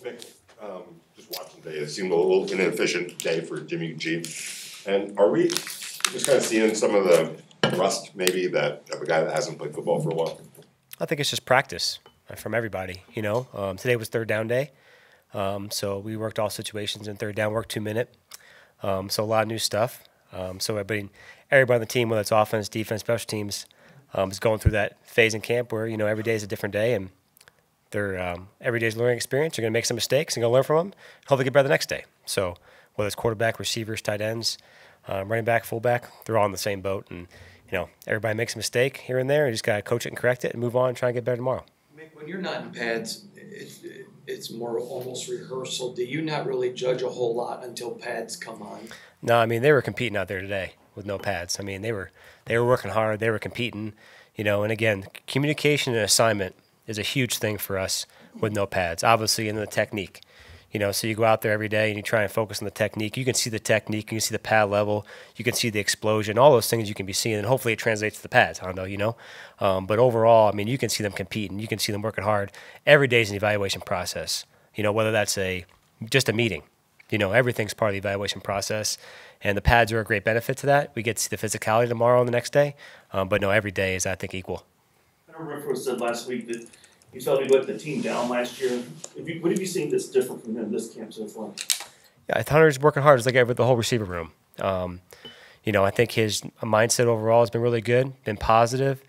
Mick, just watching today, it seemed a little inefficient day for Jimmy G. And are we just kind of seeing some of the rust, maybe, that of a guy that hasn't played football for a while? I think it's just practice from everybody. Today was third down day, so we worked all situations in third down, worked 2-minute. So a lot of new stuff. So everybody on the team, whether it's offense, defense, special teams, is going through that phase in camp where every day is a different day, and they're every day's a learning experience. You're going to make some mistakes and going to learn from them. Hopefully get better the next day. So whether it's quarterback, receivers, tight ends, running back, fullback, they're all in the same boat. And everybody makes a mistake here and there. You just got to coach it and correct it and move on and try and get better tomorrow. Mick, when you're not in pads, it's more almost rehearsal. Do you not really judge a whole lot until pads come on? No, I mean, they were competing out there today with no pads. I mean, they were working hard. They were competing, and again, communication and assignment is a huge thing for us with no pads, obviously, in the technique. So you go out there every day and you try and focus on the technique. You can see the technique, you can see the pad level, you can see the explosion, all those things you can be seeing, and hopefully it translates to the pads. I don't know, but overall, I mean, you can see them competing, you can see them working hard. Every day is an evaluation process. Whether that's just a meeting, everything's part of the evaluation process, and the pads are a great benefit to that. We get to see the physicality tomorrow and the next day, but no, every day is, I think, equal. I know Renfro said last week that he felt he let the team down last year. What have you seen that's different from him this camp so far? Yeah, Hunter's working hard. It's like with the whole receiver room. I think his mindset overall has been really good, been positive,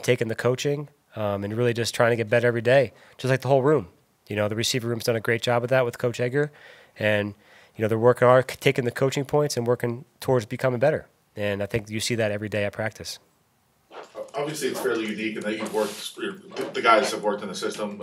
taking the coaching, and really just trying to get better every day, just like the whole room. The receiver room's done a great job with that with Coach Egger, and they're working hard, taking the coaching points and working towards becoming better. And I think you see that every day at practice. Obviously, it's fairly unique in that you've worked. The guys have worked in the system,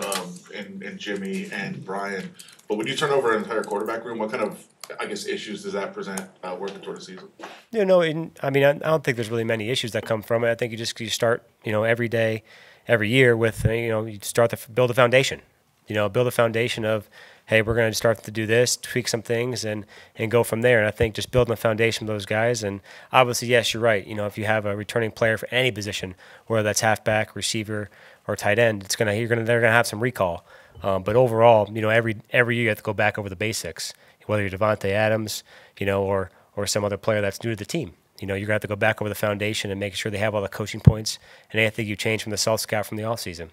in Jimmy and Brian. But when you turn over an entire quarterback room, what kind of, issues does that present working toward the season? I don't think there's really many issues that come from it. I think you start, every day, every year with, you start to build a foundation. Build a foundation of, hey, we're going to start to do this, tweak some things, and go from there. And I think just building a foundation with those guys. And obviously, yes, you're right. If you have a returning player for any position, whether that's halfback, receiver, or tight end, they're going to have some recall. But overall, every year you have to go back over the basics. Whether you're Devontae Adams, or some other player that's new to the team. You're going to have to go back over the foundation and make sure they have all the coaching points and anything you change from the self-scout from the offseason.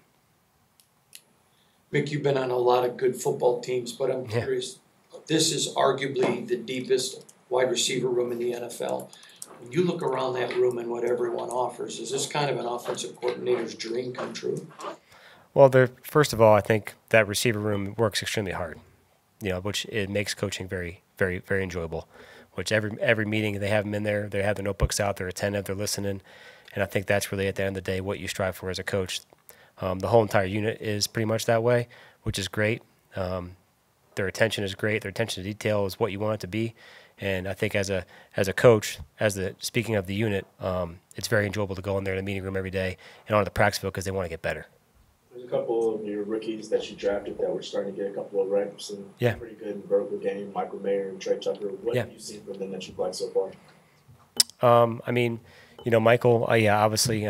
Mick, you've been on a lot of good football teams, but I'm curious, this is arguably the deepest wide receiver room in the NFL. When you look around that room and what everyone offers, is this kind of an offensive coordinator's dream come true? Well, first of all, I think that receiver room works extremely hard, which it makes coaching very, very, very enjoyable. Which every meeting they have them in there, they have their notebooks out, they're attentive, they're listening, and I think that's really at the end of the day what you strive for as a coach. The whole entire unit is pretty much that way, which is great. Their attention is great. Their attention to detail is what you want it to be. And I think as a coach, speaking of the unit, it's very enjoyable to go in there in the meeting room every day and onto the practice field because they want to get better. There's a couple of your rookies that you drafted that were starting to get a couple of reps and pretty good in the vertical game, Michael Mayer and Trey Tucker. What have you seen from them that you've liked so far? Michael, obviously,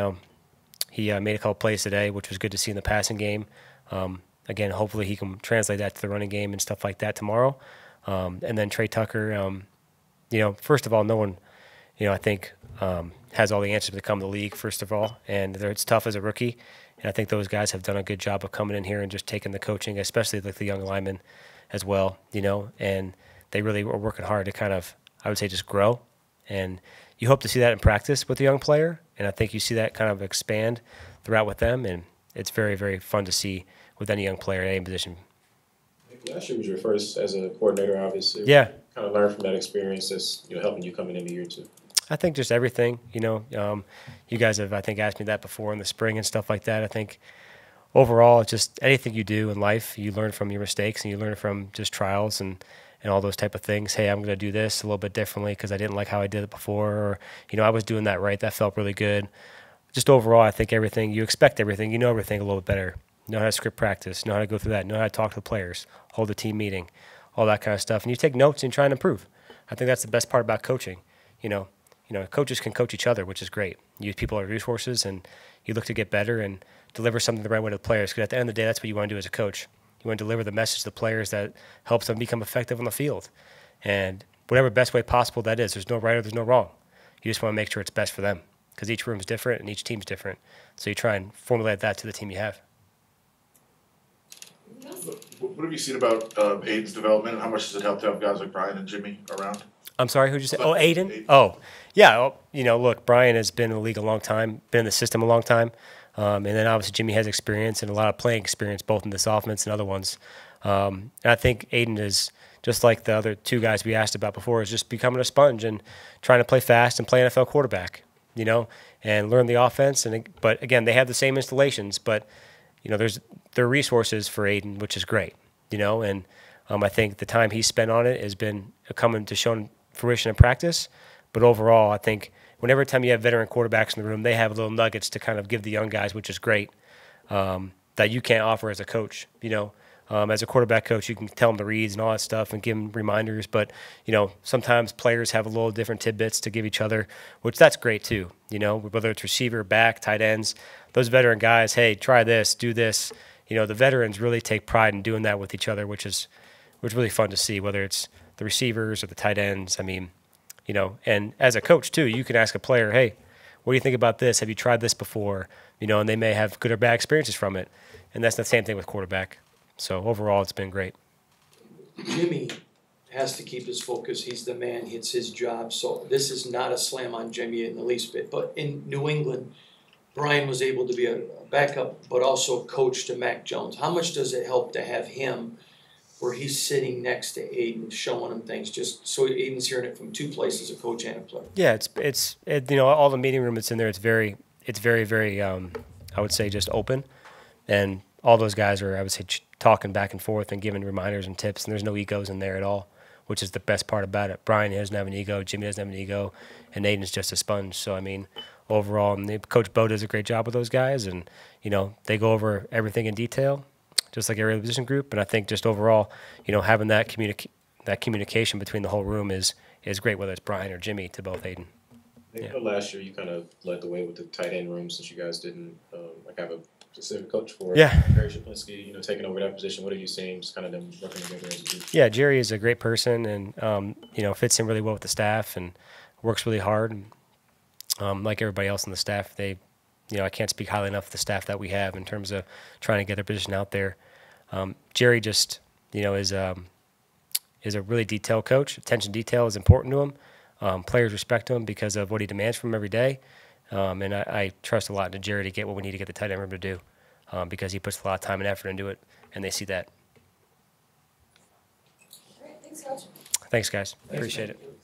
he made a couple plays today, which was good to see in the passing game. Again, hopefully he can translate that to the running game and stuff like that tomorrow. And then Trey Tucker, first of all, no one, I think has all the answers to come to the league, first of all. And it's tough as a rookie. And I think those guys have done a good job of coming in here and just taking the coaching, especially like the young linemen as well, and they really are working hard to kind of, I would say, just grow. And you hope to see that in practice with the young player. And I think you see that kind of expand throughout with them. And it's very, very fun to see with any young player at any position. Last year was your first as a coordinator, obviously. Yeah. Kind of learn from that experience that's helping you coming into year two. I think just everything, you guys have, I think, asked me that before in the spring and stuff like that. I think overall, it's just anything you do in life, you learn from your mistakes and you learn from just trials and all those type of things. Hey, I'm going to do this a little bit differently because I didn't like how I did it before. Or, I was doing that right. That felt really good. Just overall, I think everything, you expect everything. You know everything a little bit better. You know how to script practice, know how to go through that, know how to talk to the players, hold a team meeting, all that kind of stuff. And you take notes and try and improve. I think that's the best part about coaching. Coaches can coach each other, which is great. You use people as resources, and you look to get better and deliver something the right way to the players. Because at the end of the day, that's what you want to do as a coach. You want to deliver the message to the players that helps them become effective on the field. And whatever best way possible that is, there's no right or there's no wrong. You just want to make sure it's best for them because each room's different and each team's different. So you try and formulate that to the team you have. What have you seen about Aiden's development, and how much does it help to have guys like Brian and Jimmy around? I'm sorry, who'd you say? Oh, Aiden? Oh, yeah. Oh, you know, look, Brian has been in the league a long time, been in the system a long time. And then obviously Jimmy has experience and a lot of playing experience, both in this offense and other ones. And I think Aiden is, just like the other two guys we asked about before, is just becoming a sponge and trying to play fast and play NFL quarterback, you know, and learn the offense. But again, they have the same installations, but, you know, there are resources for Aiden, which is great, you know, and I think the time he's spent on it has been coming to show fruition in practice. But overall, I think whenever time you have veteran quarterbacks in the room, they have little nuggets to kind of give the young guys, which is great, that you can't offer as a coach, you know. As a quarterback coach, you can tell them the reads and all that stuff and give them reminders. But, you know, sometimes players have a little different tidbits to give each other, which that's great too. You know, whether it's receiver, back, tight ends, those veteran guys, hey, try this, do this. You know, the veterans really take pride in doing that with each other, which is really fun to see, whether it's the receivers or the tight ends. I mean, you know, and as a coach too, you can ask a player, hey, what do you think about this? Have you tried this before? You know, and they may have good or bad experiences from it. And that's the same thing with quarterback. So overall, it's been great. Jimmy has to keep his focus. He's the man. It's his job. So this is not a slam on Jimmy in the least bit. But in New England, Brian was able to be a backup, but also a coach to Mac Jones. How much does it help to have him where he's sitting next to Aiden, showing him things, just so Aiden's hearing it from two places, a coach and a player? Yeah, it's you know, all the meeting room that's in there, it's very, I would say, just open, and all those guys are, I would say, talking back and forth and giving reminders and tips, and there's no egos in there at all, which is the best part about it. Brian doesn't have an ego, Jimmy doesn't have an ego, and Aiden's just a sponge. So, I mean, overall, and Coach Bo does a great job with those guys, and, you know, they go over everything in detail, just like every other position group. And I think just overall, you know, having that communication between the whole room is great, whether it's Brian or Jimmy, to both Aiden. I think last year you kind of led the way with the tight end room since you guys didn't like have a specific coach for it. Yeah. Jerry Shaplinski, you know, taking over that position. What are you seeing? Just kind of them working together as a group. Yeah, Jerry is a great person and, you know, fits in really well with the staff and works really hard. And, like everybody else on the staff, they, you know, I can't speak highly enough of the staff that we have in terms of trying to get their position out there. Jerry just, you know, is a really detailed coach. Attention to detail is important to him. Players respect him because of what he demands from him every day. And I trust a lot into Jerry to get what we need to get the tight end room to do because he puts a lot of time and effort into it, and they see that. All right, thanks, Coach. Thanks, guys. Appreciate it.